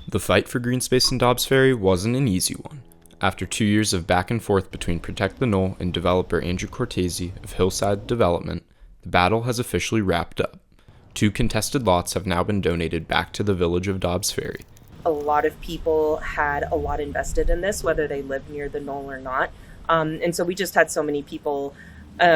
The fight for green space in Dobbs Ferry wasn't an easy one. After 2 years of back and forth between Protect the Knoll and developer Andrew Cortese of Hillside Development, the battle has officially wrapped up. 2 contested lots have now been donated back to the village of Dobbs Ferry. A lot of people had a lot invested in this, whether they lived near the Knoll or not. And so we just had so many people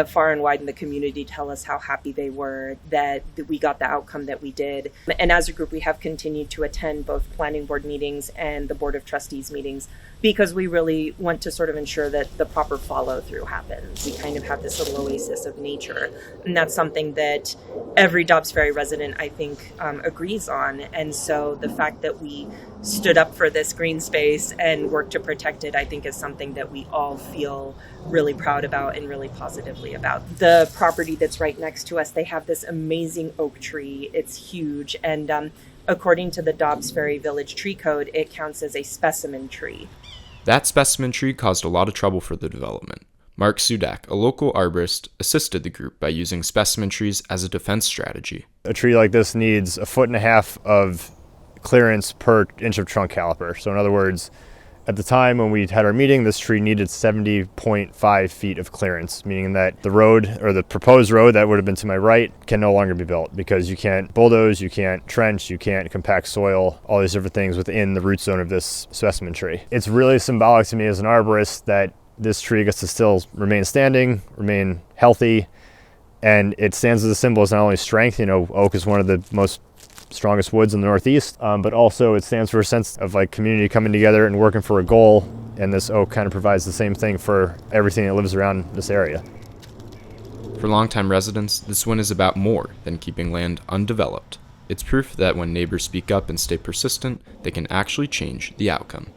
far and wide in the community tell us how happy they were that we got the outcome that we did. And as a group, we have continued to attend both planning board meetings and the board of trustees meetings because we really want to sort of ensure that the proper follow through happens. We kind of have this little oasis of nature, and that's something that every Dobbs Ferry resident, I think, agrees on. And so the fact that we stood up for this green space and worked to protect it, I think is something that we all feel really proud about and really positively about. The property that's right next to us, they have this amazing oak tree. It's huge. And according to the Dobbs Ferry Village Tree Code, it counts as a specimen tree. That specimen tree caused a lot of trouble for the development. Mark Sudak, a local arborist, assisted the group by using specimen trees as a defense strategy. A tree like this needs 1.5 feet of clearance per inch of trunk caliper. So in other words, at the time when we had our meeting, this tree needed 70.5 feet of clearance, meaning that the road, or the proposed road that would have been to my right, can no longer be built because you can't bulldoze, you can't trench, you can't compact soil, all these different things within the root zone of this specimen tree. It's really symbolic to me as an arborist that this tree gets to still remain standing, remain healthy, and it stands as a symbol of not only strength. Oak is one of the most strongest woods in the Northeast, but also it stands for a sense of like community coming together and working for a goal, and this oak kind of provides the same thing for everything that lives around this area. For longtime residents, this win is about more than keeping land undeveloped. It's proof that when neighbors speak up and stay persistent, they can actually change the outcome.